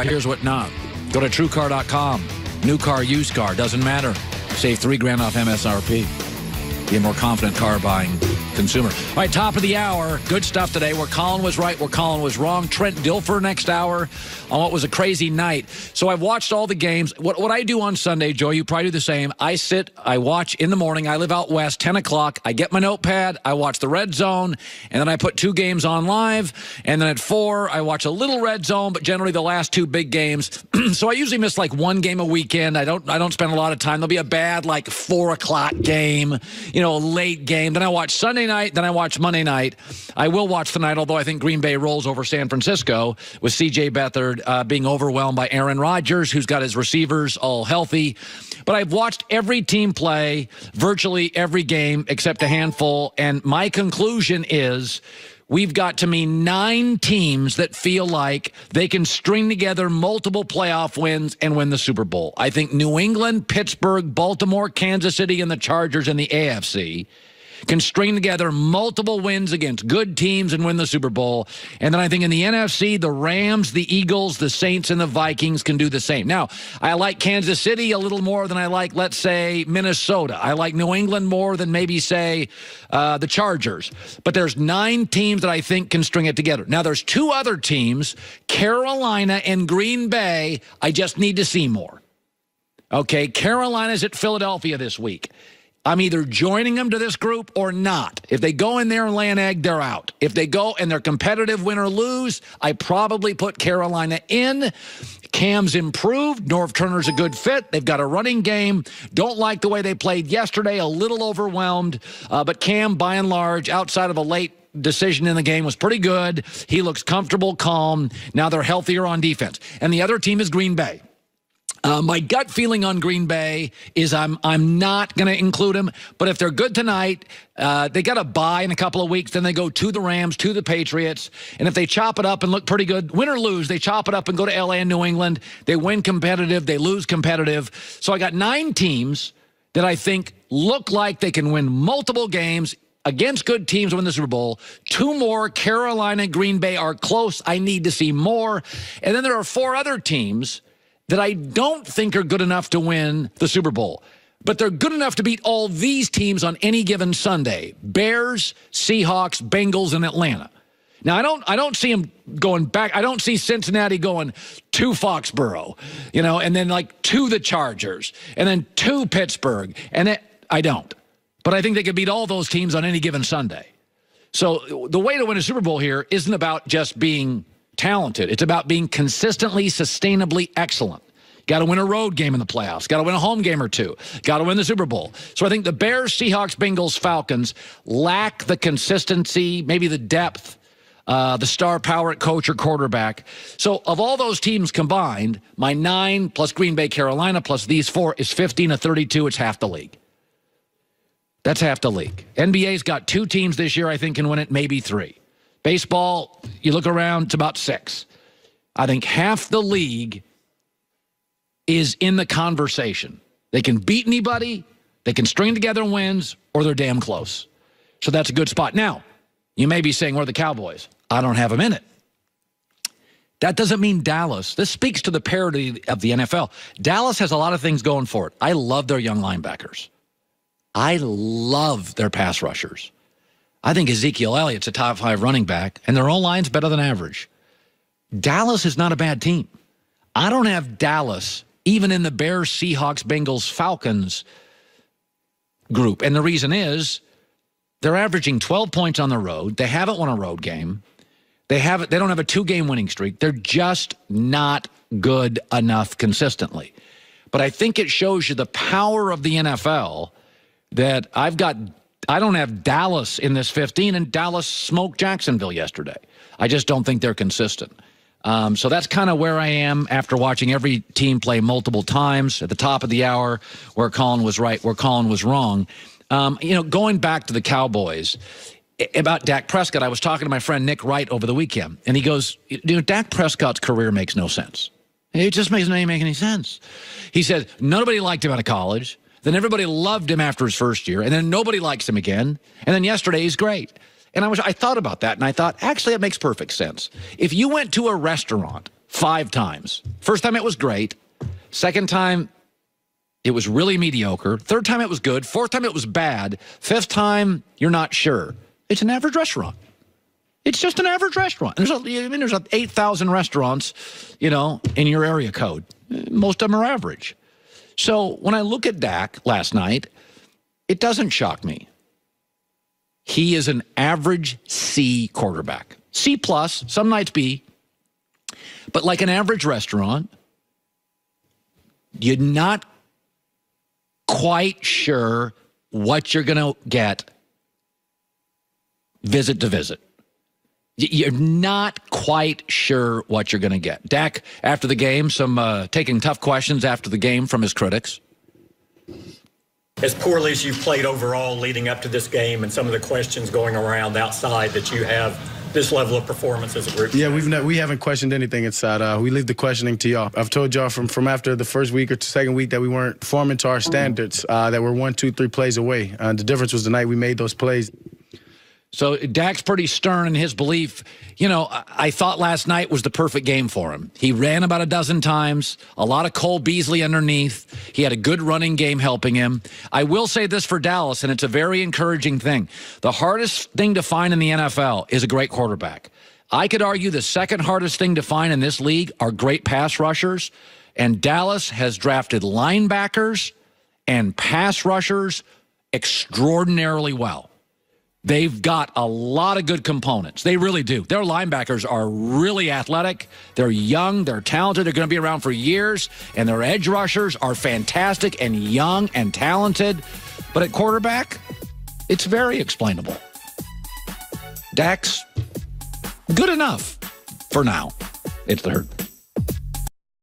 here's what not. Go to TrueCar.com. New car, used car, doesn't matter. Save $3,000 off MSRP. Be a more confident car buying consumer. All right, top of the hour. Good stuff today. Where Colin was right, where Colin was wrong. Trent Dilfer next hour on what was a crazy night. So I've watched all the games. What I do on Sunday, Joe, you probably do the same. I watch in the morning. I live out west, 10 o'clock. I get my notepad. I watch the Red Zone. And then I put 2 games on live. And then at 4, I watch a little Red Zone, but generally the last 2 big games. So I usually miss like 1 game a weekend. I don't spend a lot of time. There'll be a bad like 4 o'clock game, a late game. Then I watch Sunday night. Then I watch Monday night. I will watch tonight, although I think Green Bay rolls over San Francisco with C.J. Beathard being overwhelmed by Aaron Rodgers, who's got his receivers all healthy. But I've watched every team play, virtually every game except a handful, and my conclusion is we've got, to me, 9 teams that feel like they can string together multiple playoff wins and win the Super Bowl. I think New England, Pittsburgh, Baltimore, Kansas City, and the Chargers in the AFC can string together multiple wins against good teams and win the Super Bowl. And then I think in the NFC, the Rams, the Eagles, the Saints, and the Vikings can do the same. Now, I like Kansas City a little more than I like, let's say, Minnesota. I like New England more than maybe, say, the Chargers. But there's 9 teams that I think can string it together. Now, there's 2 other teams, Carolina and Green Bay, I just need to see more. Okay, Carolina's at Philadelphia this week. I'm either joining them to this group or not. If they go in there and lay an egg, they're out. If they go and they're competitive, win or lose, I probably put Carolina in. Cam's improved. Norv Turner's a good fit. They've got a running game. Don't like the way they played yesterday. A little overwhelmed. But Cam, by and large, outside of a late decision in the game, was pretty good. He looks comfortable, calm. Now they're healthier on defense. And the other team is Green Bay. My gut feeling on Green Bay is I'm not going to include them, but if they're good tonight, they got a bye in a couple of weeks, then they go to the Rams, to the Patriots, and if they chop it up and look pretty good, win or lose, they chop it up and go to L.A. and New England. They win competitive, they lose competitive. So I got 9 teams that I think look like they can win multiple games against good teams to win the Super Bowl. 2 more, Carolina and Green Bay, are close. I need to see more. And then there are 4 other teams that I don't think are good enough to win the Super Bowl. But they're good enough to beat all these teams on any given Sunday. Bears, Seahawks, Bengals, and Atlanta. Now, I don't see them going back. I don't see Cincinnati going to Foxborough, and then like to the Chargers, and then to Pittsburgh. And I don't. But I think they could beat all those teams on any given Sunday. So the way to win a Super Bowl here isn't about just being talented. It's about being consistently, sustainably excellent. Got to win a road game in the playoffs. Got to win a home game or 2. Got to win the Super Bowl. So I think the Bears, Seahawks, Bengals, Falcons lack the consistency, maybe the depth, the star power at coach or quarterback. So of all those teams combined, my 9 plus Green Bay, Carolina plus these 4 is 15-32. It's half the league. That's half the league. NBA's got 2 teams this year I think can win it, maybe 3. Baseball, you look around, it's about 6. I think half the league is in the conversation. They can beat anybody, they can string together wins, or they're damn close. So that's a good spot. Now, you may be saying, where are the Cowboys? I don't have them in it. That doesn't mean Dallas. This speaks to the parity of the NFL. Dallas has a lot of things going for it. I love their young linebackers. I love their pass rushers. I think Ezekiel Elliott's a top 5 running back, and their O-line's better than average. Dallas is not a bad team. I don't have Dallas even in the Bears, Seahawks, Bengals, Falcons group. And the reason is they're averaging 12 points on the road. They haven't won a road game. They don't have a 2-game winning streak. They're just not good enough consistently. But I think it shows you the power of the NFL that I don't have Dallas in this 15, and Dallas smoked Jacksonville yesterday. I just don't think they're consistent. So that's kind of where I am after watching every team play multiple times. At the top of the hour, where Colin was right, where Colin was wrong. Going back to the Cowboys, about Dak Prescott, I was talking to my friend Nick Wright over the weekend, and he goes, Dak Prescott's career makes no sense. It just doesn't make any sense. He said, nobody liked him out of college. Then everybody loved him after his first year, and then nobody likes him again. And then yesterday, he's great. And I thought about that, and I thought, actually, it makes perfect sense. If you went to a restaurant 5 times, first time it was great, second time it was really mediocre, third time it was good, fourth time it was bad, fifth time you're not sure. It's an average restaurant. It's just an average restaurant. There's 8,000 restaurants, in your area code. Most of them are average. So when I look at Dak last night, it doesn't shock me. He is an average C quarterback. C plus, some nights B. But like an average restaurant, you're not quite sure what you're going to get visit to visit. You're not quite sure what you're going to get. Dak, after the game, taking tough questions after the game from his critics. As poorly as you've played overall leading up to this game and some of the questions going around outside, that you have this level of performance as a group? Yeah, we haven't questioned anything inside. We leave the questioning to y'all. I've told y'all from after the first week or second week that we weren't performing to our standards, that we're 1, 2, 3 plays away. The difference was the night we made those plays. So Dak's pretty stern in his belief. I thought last night was the perfect game for him. He ran about a dozen times, a lot of Cole Beasley underneath. He had a good running game helping him. I will say this for Dallas, and it's a very encouraging thing. The hardest thing to find in the NFL is a great quarterback. I could argue the second hardest thing to find in this league are great pass rushers, and Dallas has drafted linebackers and pass rushers extraordinarily well. They've got a lot of good components. They really do. Their linebackers are really athletic. They're young. They're talented. They're going to be around for years. And their edge rushers are fantastic and young and talented. But at quarterback, it's very explainable. Dak's good enough for now. It's the Herd.